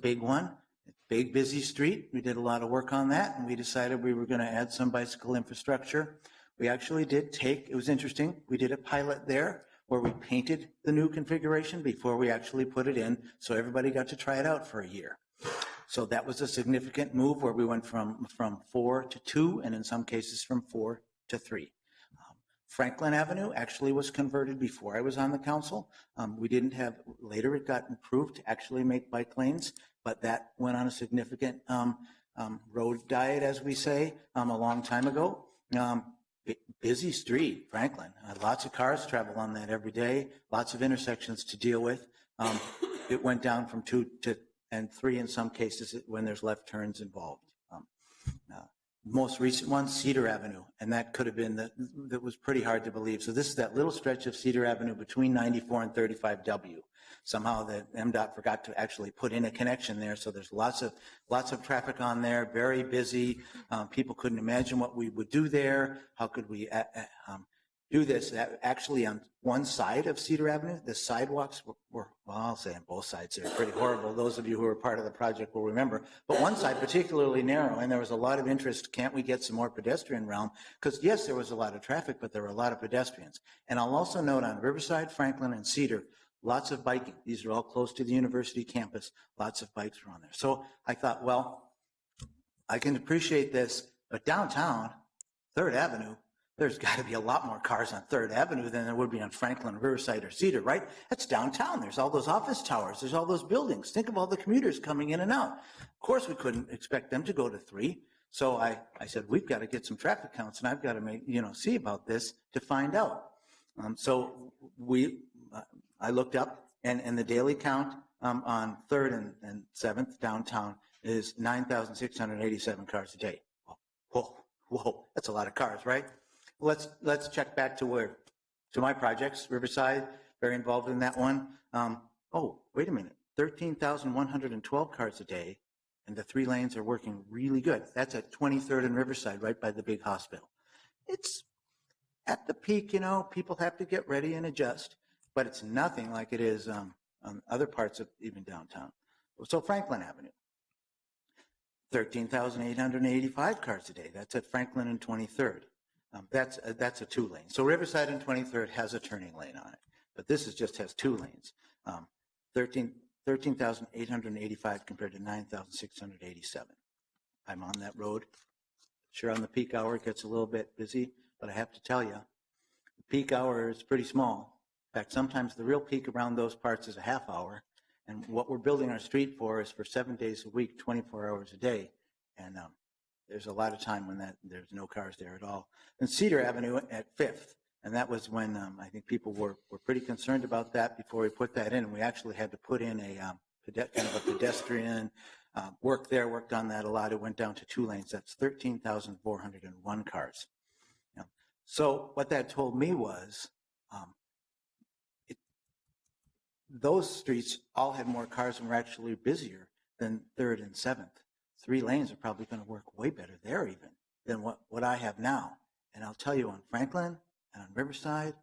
big one, big busy street. We did a lot of work on that, and we decided we were going to add some bicycle infrastructure. We actually did it was interesting, we did a pilot there where we painted the new configuration before we actually put it in, so everybody got to try it out for a year. So that was a significant move where we went from 4 to 2, and in some cases from 4 to 3. Franklin Avenue actually was converted before I was on the council. We didn't have, later it got improved to actually make bike lanes, but that went on a significant road diet, as we say, a long time ago. Busy street, Franklin. Lots of cars travel on that every day, lots of intersections to deal with. It went down from 2 to and 3 in some cases when there's left turns involved. Most recent one, Cedar Avenue, and that could have been, that was pretty hard to believe. So this is that little stretch of Cedar Avenue between 94 and 35W. Somehow the MDOT forgot to actually put in a connection there, so there's lots of traffic on there, very busy. People couldn't imagine what we would do there. How could we do this? Actually, on one side of Cedar Avenue, the sidewalks were, well, I'll say on both sides, they're pretty horrible. Those of you who were part of the project will remember. But one side particularly narrow, and there was a lot of interest. Can't we get some more pedestrian realm? Because yes, there was a lot of traffic, but there were a lot of pedestrians. And I'll also note on Riverside, Franklin, and Cedar, lots of biking. These are all close to the university campus. Lots of bikes were on there. So I thought, well, I can appreciate this, but downtown, 3rd Avenue, there's got to be a lot more cars on 3rd Avenue than there would be on Franklin, Riverside, or Cedar, right? That's downtown. There's all those office towers. There's all those buildings. Think of all the commuters coming in and out. Of course, we couldn't expect them to go to 3. So I said, we've got to get some traffic counts, and I've got to see about this to find out. So I looked up, and the daily count on 3rd and 7th downtown is 9,687 cars a day. Whoa, that's a lot of cars, right? Let's check back to my projects. Riverside, very involved in that one. Oh, wait a minute, 13,112 cars a day, and the 3 lanes are working really good. That's at 23rd and Riverside, right by the big hospital. It's at the peak, people have to get ready and adjust, but it's nothing like it is on other parts of even downtown. So Franklin Avenue, 13,885 cars a day. That's at Franklin and 23rd. That's a 2 lane. So Riverside and 23rd has a turning lane on it, but this just has 2 lanes. 13,885 compared to 9,687. I'm on that road. Sure, on the peak hour it gets a little bit busy, but I have to tell you, the peak hour is pretty small. In fact, sometimes the real peak around those parts is a half hour, and what we're building our street for is for 7 days a week, 24 hours a day, and there's a lot of time when there's no cars there at all. And Cedar Avenue at 5th, and that was when I think people were pretty concerned about that before we put that in, and we actually had to put in a kind of a pedestrian worked on that a lot. It went down to 2 lanes. That's 13,401 cars. So what that told me was those streets all had more cars and were actually busier than 3rd and 7th. 3 lanes are probably going to work way better there even than what I have now. And I'll tell you, on Franklin and on Riverside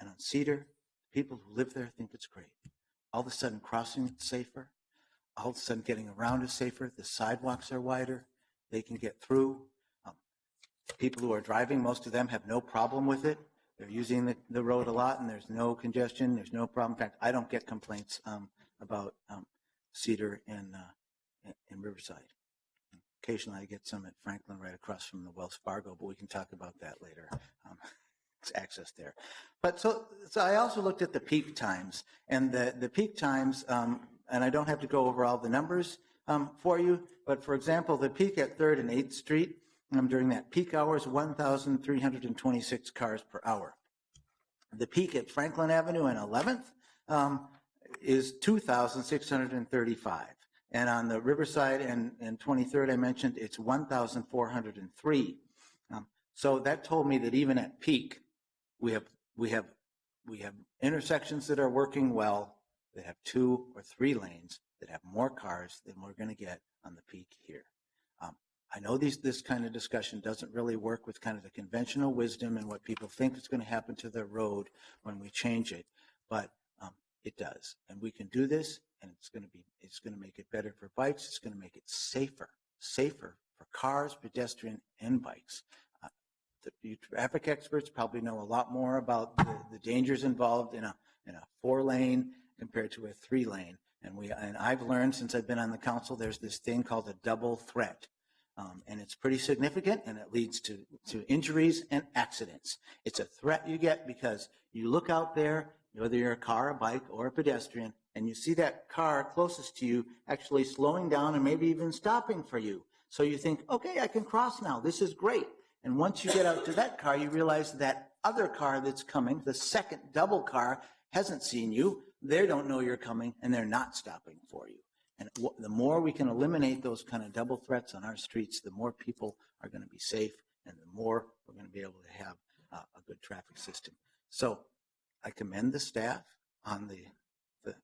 and on Cedar, people who live there think it's great. All of a sudden crossing is safer. All of a sudden getting around is safer. The sidewalks are wider. They can get through. People who are driving, most of them have no problem with it. They're using the road a lot, and there's no congestion. There's no problem. In fact, I don't get complaints about Cedar and Riverside. Occasionally I get some at Franklin right across from the Wells Fargo, but we can talk about that later. It's access there. But so I also looked at the peak times, and the peak times, and I don't have to go over all the numbers for you, but for example, the peak at 3rd and 8th Street during that peak hour is 1,326 cars per hour. The peak at Franklin Avenue and 11th is 2,635. And on the Riverside and 23rd, I mentioned, it's 1,403. So that told me that even at peak, we have intersections that are working well, that have 2 or 3 lanes, that have more cars than we're going to get on the peak here. I know this kind of discussion doesn't really work with kind of the conventional wisdom and what people think is going to happen to their road when we change it, but It does. And we can do this, and it's going to make it better for bikes. It's going to make it safer for cars, pedestrian, and bikes. The traffic experts probably know a lot more about the dangers involved in a 4-lane compared to a 3-lane. And I've learned since I've been on the council, there's this thing called a double threat. And it's pretty significant, and it leads to injuries and accidents. It's a threat you get because you look out there, whether you're a car, a bike, or a pedestrian, and you see that car closest to you actually slowing down and maybe even stopping for you. So you think, okay, I can cross now. This is great. And once you get out to that car, you realize that other car that's coming, the second double car, hasn't seen you. They don't know you're coming, and they're not stopping for you. And the more we can eliminate those kind of double threats on our streets, the more people are going to be safe, and the more we're going to be able to have a good traffic system. So I commend the staff on the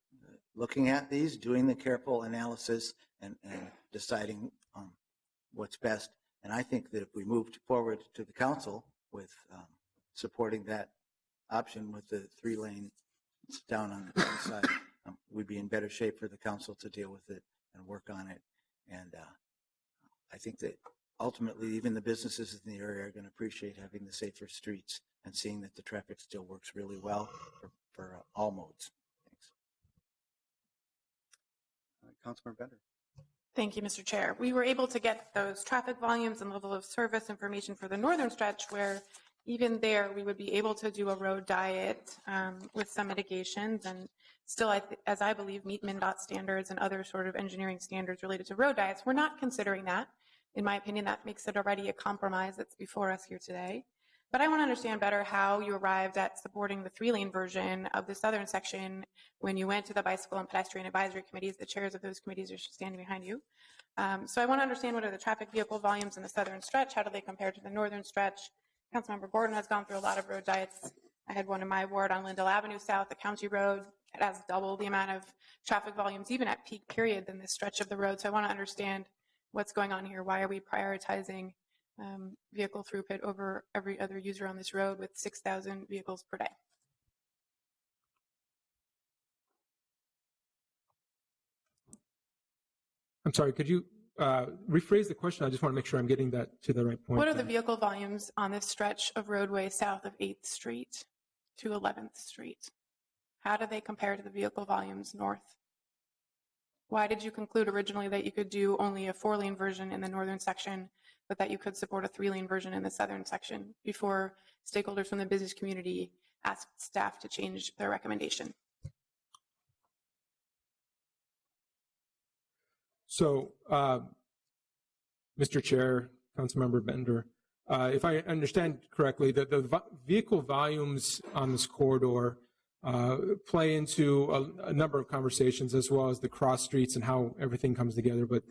looking at these, doing the careful analysis, and deciding what's best. And I think that if we moved forward to the council with supporting that option with the 3-lane down on the side, we'd be in better shape for the council to deal with it and work on it. And I think that ultimately even the businesses in the area are going to appreciate having the safer streets and seeing that the traffic still works really well for all modes. Thanks. Councilmember Bender. Thank you, Mr. Chair. We were able to get those traffic volumes and level of service information for the northern stretch, where even there we would be able to do a road diet with some mitigations and still, as I believe, meet MnDOT standards and other sort of engineering standards related to road diets. We're not considering that. In my opinion, that makes it already a compromise that's before us here today. But I want to understand better how you arrived at supporting the 3-lane version of the southern section when you went to the bicycle and pedestrian advisory committees. The chairs of those committees are standing behind you. So I want to understand what are the traffic vehicle volumes in the southern stretch? How do they compare to the northern stretch? Councilmember Gordon has gone through a lot of road diets. I had one in my ward on Lindell Avenue South, the county road. It has double the amount of traffic volumes, even at peak period, than this stretch of the road. So I want to understand what's going on here. Why are we prioritizing vehicle throughput over every other user on this road with 6,000 vehicles per day? I'm sorry, could you rephrase the question? I just want to make sure I'm getting that to the right point. What are the vehicle volumes on this stretch of roadway south of 8th Street to 11th Street? How do they compare to the vehicle volumes north? Why did you conclude originally that you could do only a 4-lane version in the northern section, but that you could support a 3-lane version in the southern section before stakeholders from the business community asked staff to change their recommendation? So, Mr. Chair, Councilmember Bender, if I understand correctly, the vehicle volumes on this corridor play into a number of conversations, as well as the cross streets and how everything comes together. But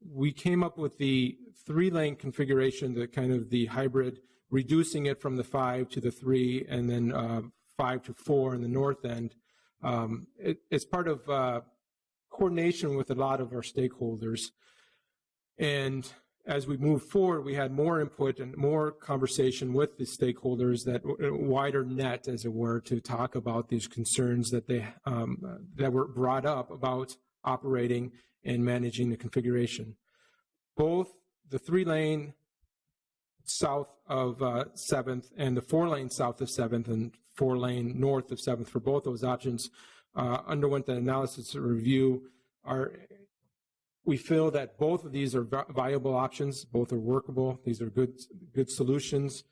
we came up with the 3-lane configuration, the kind of the hybrid, reducing it from the 5 to the 3, and then 5 to 4 in the north end. It's part of coordination with a lot of our stakeholders. And as we move forward, we had more input and more conversation with the stakeholders, that wider net, as it were, to talk about these concerns that that were brought up about operating and managing the configuration. Both the 3-lane south of 7th and the 4-lane south of 7th and 4-lane north of 7th, for both those options, underwent the analysis review. We feel that both of these are viable options. Both are workable. These are good solutions,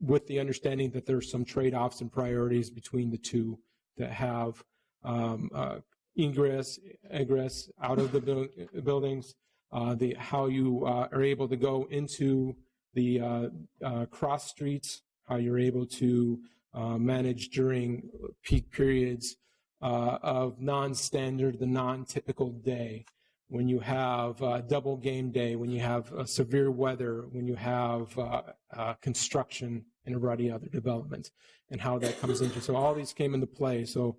with the understanding that there are some trade-offs and priorities between the two that have ingress, egress out of the buildings, how you are able to go into the cross streets, how you're able to manage during peak periods of non-standard, the non-typical day, when you have double game day, when you have severe weather, when you have construction and a variety of other development, and how that comes into. So all these came into play. So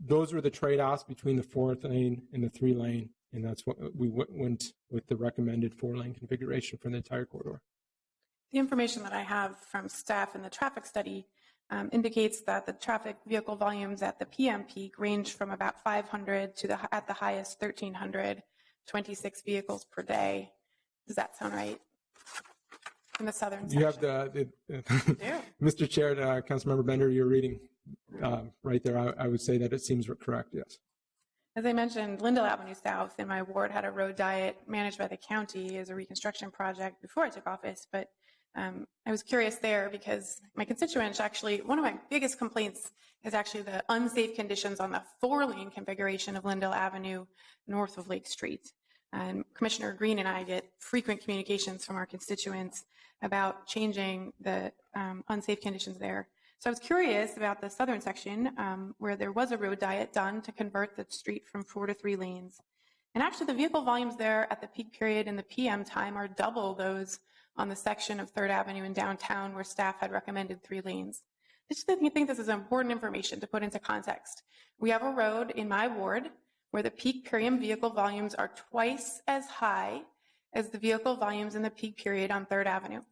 those were the trade-offs between the 4-lane and the 3-lane, and that's what we went with the recommended 4-lane configuration for the entire corridor. The information that I have from staff in the traffic study indicates that the traffic vehicle volumes at the PM peak range from about 500 to at the highest 1,326 vehicles per day. Does that sound right? In the southern section. You have Mr. Chair, Councilmember Bender, you're reading right there. I would say that it seems correct, yes. As I mentioned, Lindell Avenue South in my ward had a road diet managed by the county as a reconstruction project before I took office, but I was curious there because my constituents actually, one of my biggest complaints is actually the unsafe conditions on the 4-lane configuration of Lindell Avenue north of Lake Street. And Commissioner Green and I get frequent communications from our constituents about changing the unsafe conditions there. So I was curious about the southern section where there was a road diet done to convert the street from 4 to 3 lanes. And actually the vehicle volumes there at the peak period in the PM time are double those on the section of 3rd Avenue in downtown where staff had recommended 3 lanes. I just think this is important information to put into context. We have a road in my ward where the peak period vehicle volumes are twice as high as the vehicle volumes in the peak period on 3rd Avenue.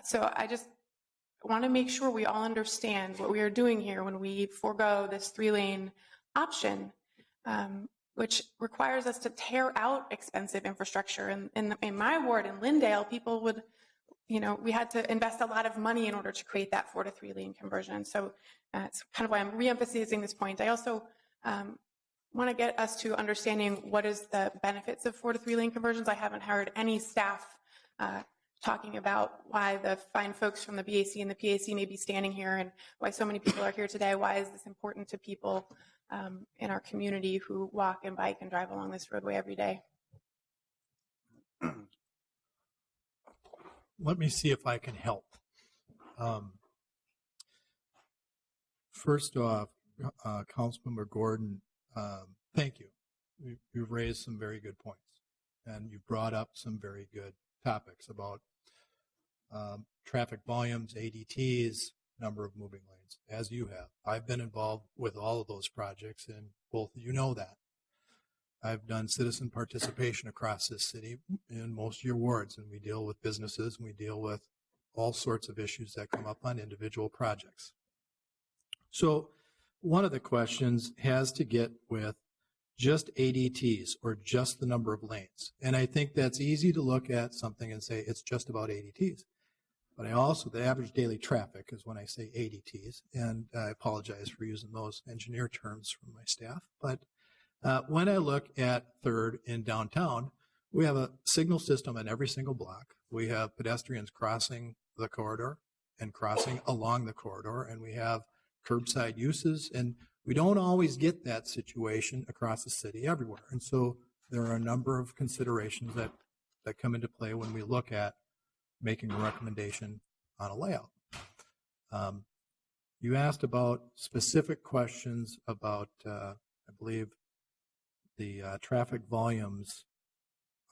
So I just want to make sure we all understand what we are doing here when we forego this 3-lane option, which requires us to tear out expensive infrastructure. And in my ward in Lindale, people would, we had to invest a lot of money in order to create that 4 to 3-lane conversion. So it's kind of why I'm reemphasizing this point. I also want to get us to understanding what is the benefits of 4 to 3-lane conversions. I haven't heard any staff talking about why the fine folks from the BAC and the PAC may be standing here and why so many people are here today. Why is this important to people in our community who walk and bike and drive along this roadway every day? Let me see if I can help. First off, Councilmember Gordon, thank you. You've raised some very good points, and you brought up some very good topics about traffic volumes, ADTs, number of moving lanes, as you have. I've been involved with all of those projects, and both of you know that. I've done citizen participation across this city in most of your wards, and we deal with businesses, and we deal with all sorts of issues that come up on individual projects. So one of the questions has to get with just ADTs or just the number of lanes. And I think that's easy to look at something and say it's just about ADTs. But I also, the average daily traffic is when I say ADTs, and I apologize for using those engineer terms from my staff. But when I look at 3rd in downtown, we have a signal system on every single block. We have pedestrians crossing the corridor and crossing along the corridor, and we have curbside uses, and we don't always get that situation across the city everywhere. And so there are a number of considerations that come into play when we look at making a recommendation on a layout. You asked about specific questions about, I believe, the traffic volumes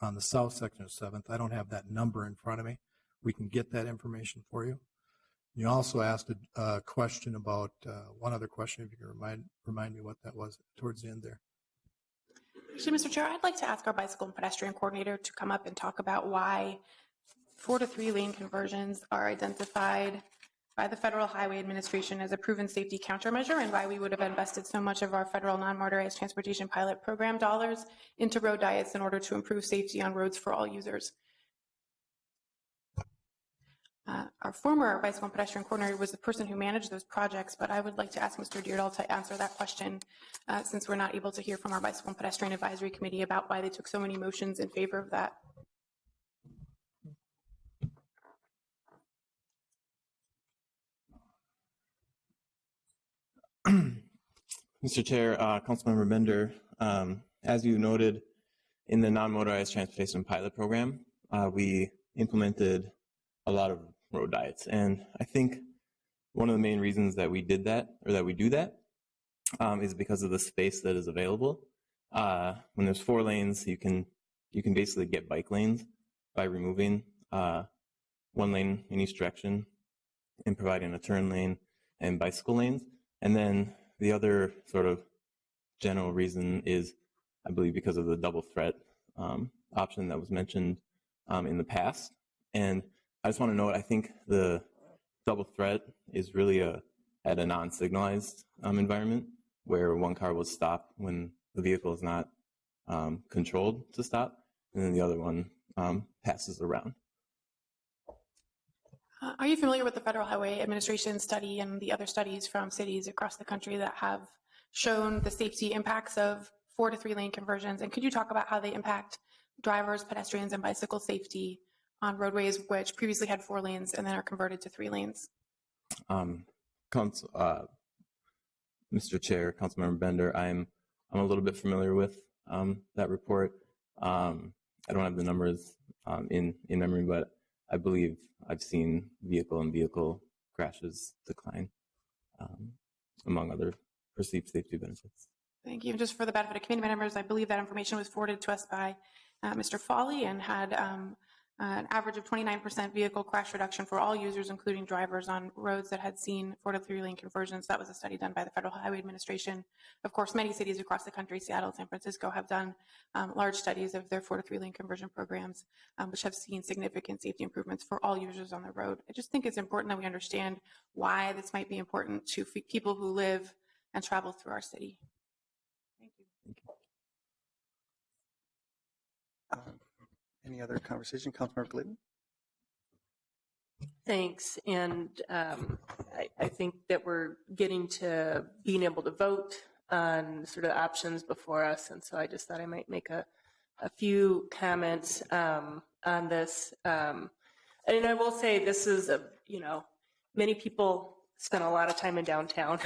on the south section of 7th. I don't have that number in front of me. We can get that information for you. You also asked a question about, one other question, if you can remind me what that was towards the end there. Actually, Mr. Chair, I'd like to ask our bicycle and pedestrian coordinator to come up and talk about why 4 to 3 lane conversions are identified by the Federal Highway Administration as a proven safety countermeasure, and why we would have invested so much of our federal non-motorized transportation pilot program dollars into road diets in order to improve safety on roads for all users. Our former bicycle and pedestrian coordinator was the person who managed those projects, but I would like to ask Mr. Deardahl to answer that question since we're not able to hear from our bicycle and pedestrian advisory committee about why they took so many motions in favor of that. Mr. Chair, Councilmember Bender, as you noted in the non-motorized transportation pilot program, we implemented a lot of road diets. And I think one of the main reasons that we did that, or that we do that, is because of the space that is available. When there's 4 lanes, you can basically get bike lanes by removing 1 lane in each direction and providing a turn lane and bicycle lanes. And then the other sort of general reason is, I believe, because of the double threat option that was mentioned in the past. And I just want to note, I think the double threat is really at a non-signalized environment where one car will stop when the vehicle is not controlled to stop, and then the other one passes around. Are you familiar with the Federal Highway Administration study and the other studies from cities across the country that have shown the safety impacts of 4 to 3 lane conversions? And could you talk about how they impact drivers, pedestrians, and bicycle safety on roadways which previously had 4 lanes and then are converted to 3 lanes? Mr. Chair, Councilmember Bender, I'm a little bit familiar with that report. I don't have the numbers in memory, but I believe I've seen vehicle crashes decline, among other perceived safety benefits. Thank you. Just for the benefit of committee members, I believe that information was forwarded to us by Mr. Foley and had an average of 29% vehicle crash reduction for all users, including drivers on roads that had seen 4 to 3 lane conversions. That was a study done by the Federal Highway Administration. Of course, many cities across the country, Seattle, San Francisco, have done large studies of their 4 to 3 lane conversion programs, which have seen significant safety improvements for all users on the road. I just think it's important that we understand why this might be important to people who live and travel through our city. Thank you. Any other conversation? Councilmember Clayton? Thanks. And I think that we're getting to being able to vote on sort of options before us. And so I just thought I might make a few comments on this. And I will say this is, many people spend a lot of time in downtown.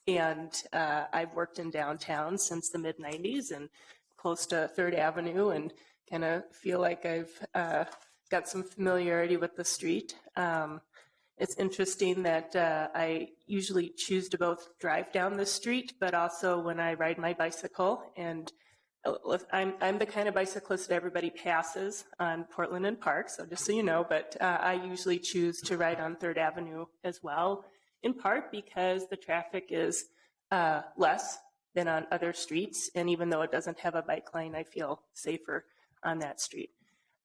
And I've worked in downtown since the mid-90s and close to 3rd Avenue, and kind of feel like I've got some familiarity with the street. It's interesting that I usually choose to both drive down the street, but also when I ride my bicycle. And I'm the kind of bicyclist that everybody passes on Portland and Park, so just so you know, but I usually choose to ride on 3rd Avenue as well, in part because the traffic is less than on other streets. And even though it doesn't have a bike lane, I feel safer on that street.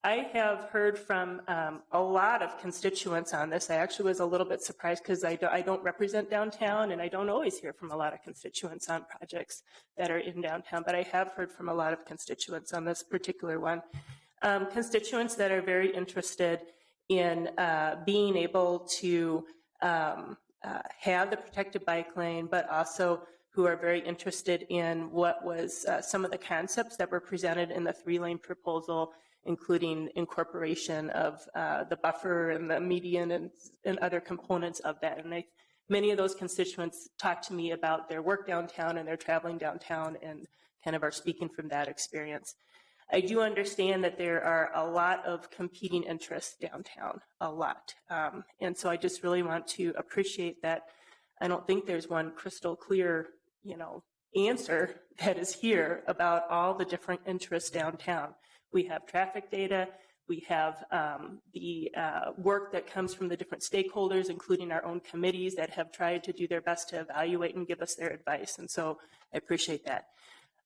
I have heard from a lot of constituents on this. I actually was a little bit surprised because I don't represent downtown, and I don't always hear from a lot of constituents on projects that are in downtown, but I have heard from a lot of constituents on this particular one. Constituents that are very interested in being able to have the protected bike lane, but also who are very interested in what was some of the concepts that were presented in the 3-lane proposal, including incorporation of the buffer and the median and other components of that. And many of those constituents talk to me about their work downtown and their traveling downtown and kind of are speaking from that experience. I do understand that there are a lot of competing interests downtown, a lot. And so I just really want to appreciate that. I don't think there's one crystal clear answer that is here about all the different interests downtown. We have traffic data, we have the work that comes from the different stakeholders, including our own committees that have tried to do their best to evaluate and give us their advice. And so I appreciate that.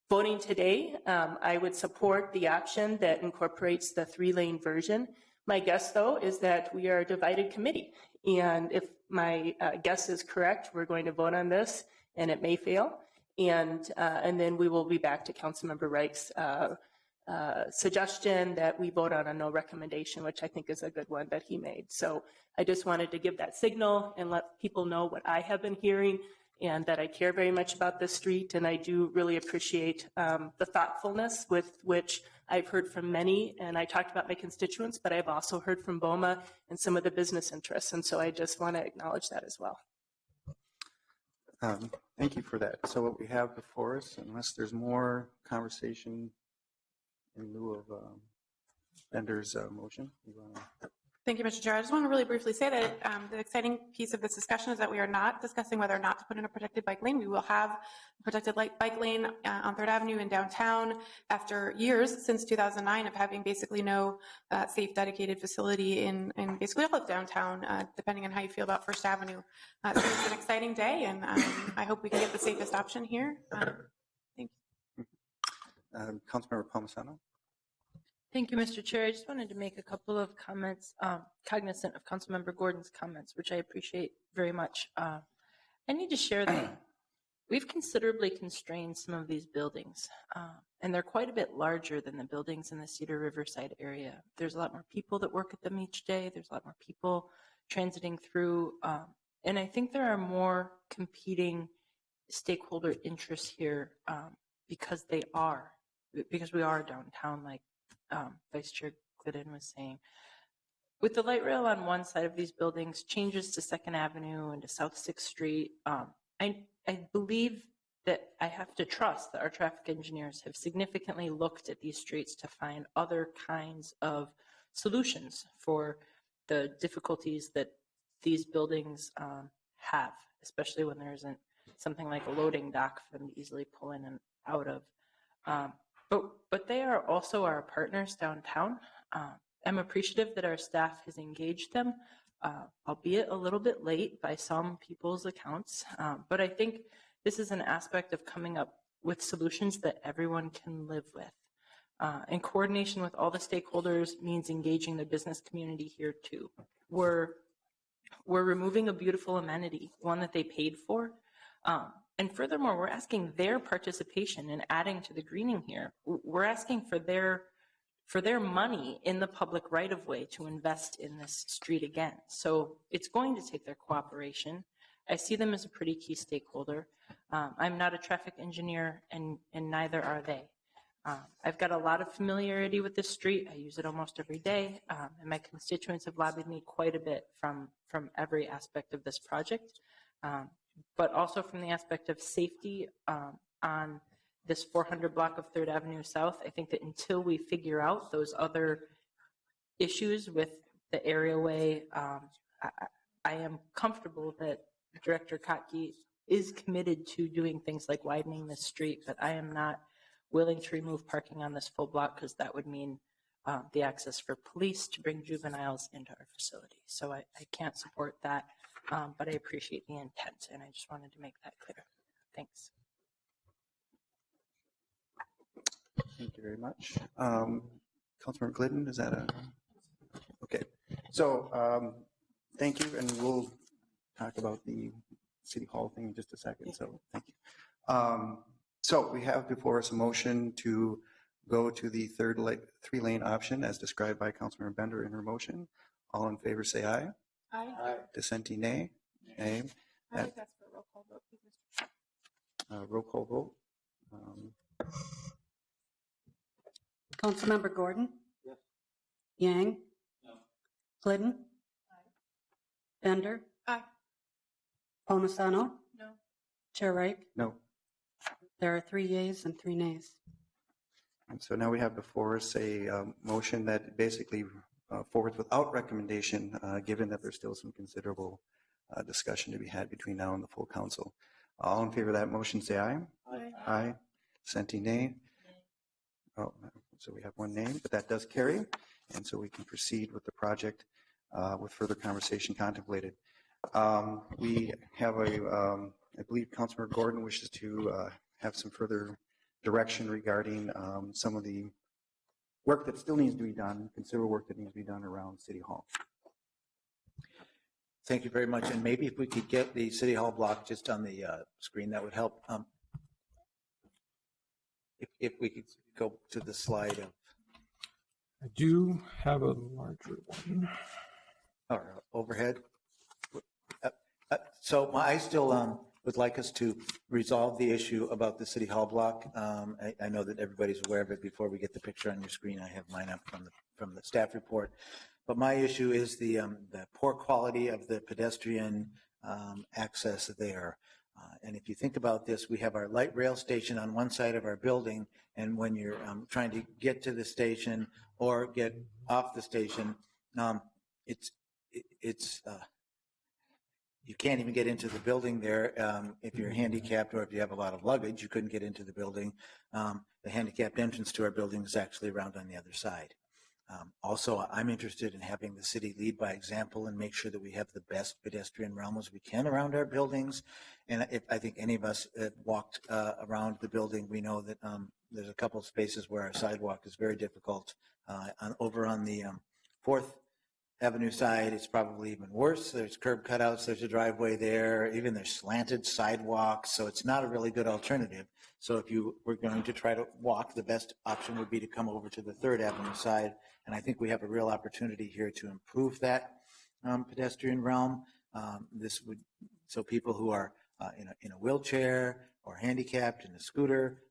Voting today, I would support the option that incorporates the 3-lane version. My guess, though, is that we are a divided committee. And if my guess is correct, we're going to vote on this and it may fail. And then we will be back to Councilmember Reich's suggestion that we vote on a no recommendation, which I think is a good one that he made. So I just wanted to give that signal and let people know what I have been hearing and that I care very much about this street. And I do really appreciate the thoughtfulness with which I've heard from many. And I talked about my constituents, but I've also heard from BOMA and some of the business interests. And so I just want to acknowledge that as well. Thank you for that. So what we have before us, unless there's more conversation in lieu of Bender's motion, you want to... Thank you, Mr. Chair. I just want to really briefly say that the exciting piece of this discussion is that we are not discussing whether or not to put in a protected bike lane. We will have a protected bike lane on 3rd Avenue in downtown after years since 2009 of having basically no safe dedicated facility in basically all of downtown, depending on how you feel about 1st Avenue. So it's an exciting day, and I hope we can get the safest option here. Thank you. Councilmember Palmisano? Thank you, Mr. Chair. I just wanted to make a couple of comments, cognizant of Councilmember Gordon's comments, which I appreciate very much. I need to share that we've considerably constrained some of these buildings, and they're quite a bit larger than the buildings in the Cedar Riverside area. There's a lot more people that work at them each day. There's a lot more people transiting through, and I think there are more competing stakeholder interests here because we are downtown, like Vice Chair Glidden was saying. With the light rail on one side of these buildings, changes to 2nd Avenue and to South 6th Street, I believe that I have to trust that our traffic engineers have significantly looked at these streets to find other kinds of solutions for the difficulties that these buildings have, especially when there isn't something like a loading dock for them to easily pull in and out of. But they are also our partners downtown. I'm appreciative that our staff has engaged them, albeit a little bit late by some people's accounts. But I think this is an aspect of coming up with solutions that everyone can live with. And coordination with all the stakeholders means engaging the business community here too. We're removing a beautiful amenity, one that they paid for. And furthermore, we're asking their participation in adding to the greening here. We're asking for their money in the public right-of-way to invest in this street again. So it's going to take their cooperation. I see them as a pretty key stakeholder. I'm not a traffic engineer, and neither are they. I've got a lot of familiarity with this street. I use it almost every day, and my constituents have lobbied me quite a bit from every aspect of this project, but also from the aspect of safety on this 400 block of 3rd Avenue South. I think that until we figure out those other issues with the areaway, I am comfortable that Director Kotke is committed to doing things like widening this street, but I am not willing to remove parking on this full block because that would mean the access for police to bring juveniles into our facility. So I can't support that, but I appreciate the intent, and I just wanted to make that clear. Thanks. Thank you very much. Councilmember Glidden, is that a? Okay. So thank you, and we'll talk about the City Hall thing in just a second. So thank you. So we have before us a motion to go to the three-lane option as described by Councilmember Bender in her motion. All in favor say aye. Aye. Dissenting nay. Nay. I think that's for roll call vote, please, Mr. Chair. Roll call vote. Councilmember Gordon? Yes. Yang? No. Glidden? Aye. Bender? Aye. Ponasano? No. Chair Reich? No. There are 3 yeas and 3 nays. And so now we have before us a motion that basically forwards without recommendation, given that there's still some considerable discussion to be had between now and the full council. All in favor of that motion say aye. Aye. Aye. Dissenting nay. Oh, so we have one name, but that does carry. And so we can proceed with the project with further conversation contemplated. We have I believe Councilmember Gordon wishes to have some further direction regarding some of the work that still needs to be done, considerable work that needs to be done around City Hall. Thank you very much. And maybe if we could get the City Hall block just on the screen, that would help. If we could go to the slide of I do have a larger one. or overhead. So I still would like us to resolve the issue about the City Hall block. I know that everybody's aware of it. Before we get the picture on your screen, I have mine up from the staff report. But my issue is the poor quality of the pedestrian access there. And if you think about this, we have our light rail station on one side of our building, and when you're trying to get to the station or get off the station, you can't even get into the building there if you're handicapped or if you have a lot of luggage. You couldn't get into the building. The handicapped entrance to our building is actually around on the other side. Also, I'm interested in having the city lead by example and make sure that we have the best pedestrian realm as we can around our buildings. And if I think any of us walked around the building, we know that there's a couple of spaces where our sidewalk is very difficult. Over on the 4th Avenue side, it's probably even worse. There's curb cutouts, there's a driveway there, even there's slanted sidewalks, so it's not a really good alternative. So if you were going to try to walk, the best option would be to come over to the 3rd Avenue side, and I think we have a real opportunity here to improve that pedestrian realm. So people who are in a wheelchair or handicapped in a scooter,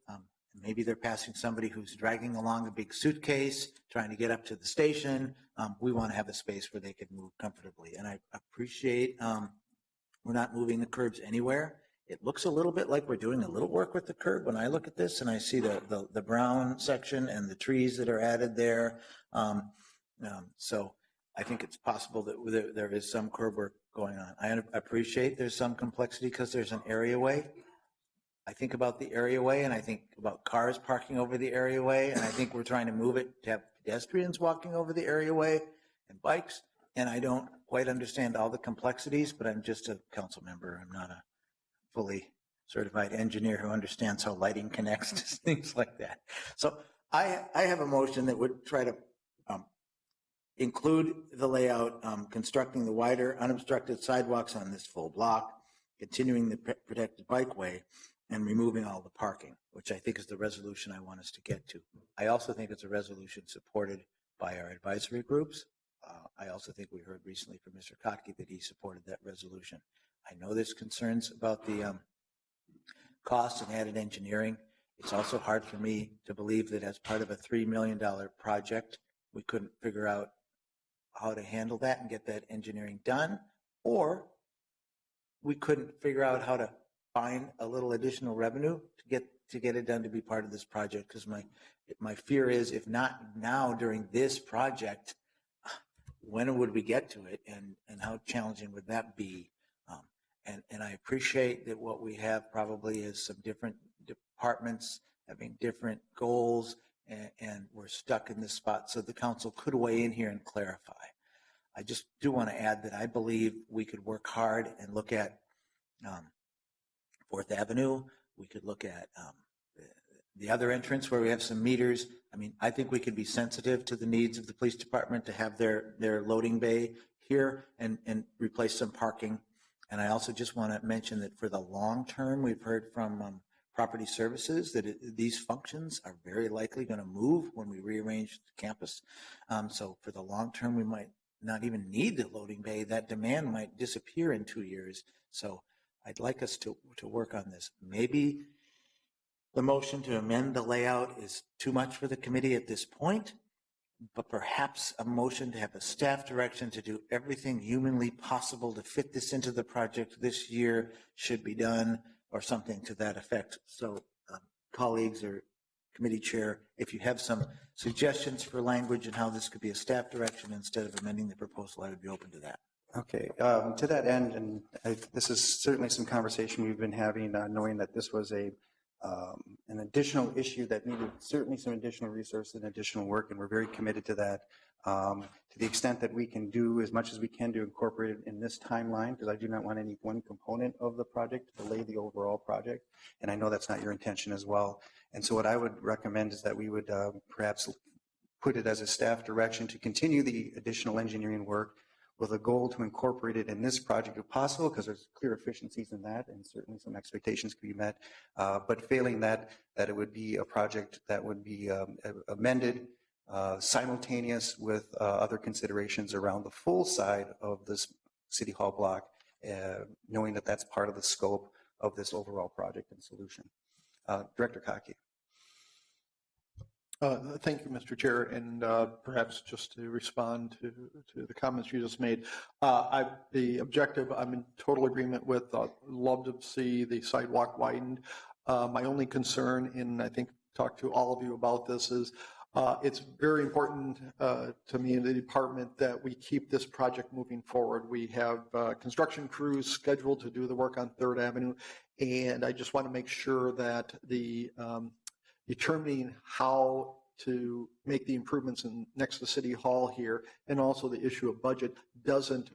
maybe they're passing somebody who's dragging along a big suitcase, trying to get up to the station. We want to have a space where they can move comfortably. And I appreciate we're not moving the curbs anywhere. It looks a little bit like we're doing a little work with the curb when I look at this and I see the brown section and the trees that are added there. So I think it's possible that there is some curb work going on. I appreciate there's some complexity because there's an areaway. I think about the areaway and I think about cars parking over the areaway, and I think we're trying to move it to have pedestrians walking over the areaway and bikes, and I don't quite understand all the complexities, but I'm just a council member. I'm not a fully certified engineer who understands how lighting connects to things like that. So I have a motion that would try to include the layout, constructing the wider unobstructed sidewalks on this full block, continuing the protected bikeway, and removing all the parking, which I think is the resolution I want us to get to. I also think it's a resolution supported by our advisory groups. I also think we heard recently from Mr. Kotke that he supported that resolution. I know there's concerns about the cost and added engineering. It's also hard for me to believe that as part of a $3 million project, we couldn't figure out how to handle that and get that engineering done, or we couldn't figure out how to find a little additional revenue to get it done to be part of this project. Because my fear is, if not now during this project, when would we get to it, and how challenging would that be? And I appreciate that what we have probably is some different departments having different goals, and we're stuck in this spot. So the council could weigh in here and clarify. I just do want to add that I believe we could work hard and look at 4th Avenue. We could look at the other entrance where we have some meters. I mean, I think we could be sensitive to the needs of the police department to have their loading bay here and replace some parking. And I also just want to mention that for the long term, we've heard from Property Services that these functions are very likely going to move when we rearrange the campus. So for the long term, we might not even need the loading bay. That demand might disappear in 2 years. So I'd like us to work on this. Maybe the motion to amend the layout is too much for the committee at this point, but perhaps a motion to have a staff direction to do everything humanly possible to fit this into the project this year should be done, or something to that effect. So colleagues or committee chair, if you have some suggestions for language and how this could be a staff direction instead of amending the proposal, I would be open to that. Okay, to that end, and this is certainly some conversation we've been having, knowing that this was an additional issue that needed certainly some additional resources and additional work, and we're very committed to that. To the extent that we can do as much as we can to incorporate it in this timeline, because I do not want any one component of the project to delay the overall project, and I know that's not your intention as well. And so what I would recommend is that we would perhaps put it as a staff direction to continue the additional engineering work with a goal to incorporate it in this project if possible, because there's clear efficiencies in that and certainly some expectations could be met. But failing that it would be a project that would be amended simultaneous with other considerations around the full side of this City Hall block, knowing that that's part of the scope of this overall project and solution. Director Kotke. Thank you, Mr. Chair, and perhaps just to respond to the comments you just made. The objective, I'm in total agreement with. Love to see the sidewalk widened. My only concern, and I think talked to all of you about this, is it's very important to me in the department that we keep this project moving forward. We have construction crews scheduled to do the work on 3rd Avenue, and I just want to make sure that the determining how to make the improvements next to City Hall here, and also the issue of budget, doesn't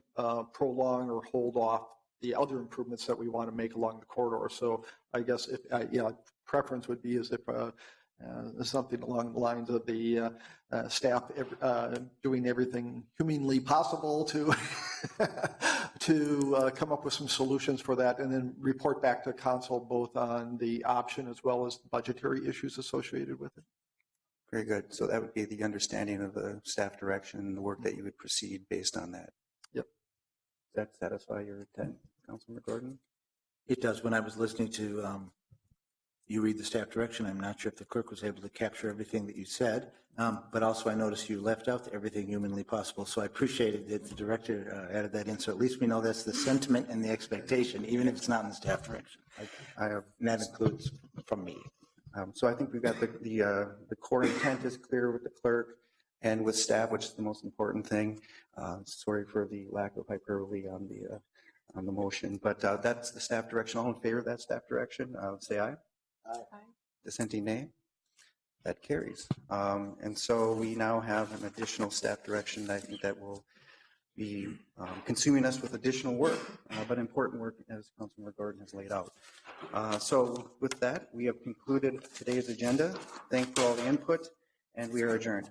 prolong or hold off the other improvements that we want to make along the corridor. So I guess if preference would be is if something along the lines of the staff doing everything humanly possible to to come up with some solutions for that, and then report back to council both on the option as well as budgetary issues associated with it. Very good. So that would be the understanding of the staff direction and the work that you would proceed based on that. Yep. Does that satisfy your intent, Councilmember Gordon? It does. When I was listening to you read the staff direction, I'm not sure if the clerk was able to capture everything that you said, but also I noticed you left out everything humanly possible. So I appreciated that the director added that in. So at least we know that's the sentiment and the expectation, even if it's not in the staff direction. And that includes from me. So I think we've got the core intent is clear with the clerk and with staff, which is the most important thing. Sorry for the lack of hyperbole on the motion, but that's the staff direction. All in favor of that staff direction, say aye. Aye. Dissenting nay? That carries. And so we now have an additional staff direction. I think that will be consuming us with additional work, but important work as Councilmember Gordon has laid out. So with that, we have concluded today's agenda. Thank you for all the input, and we are adjourned.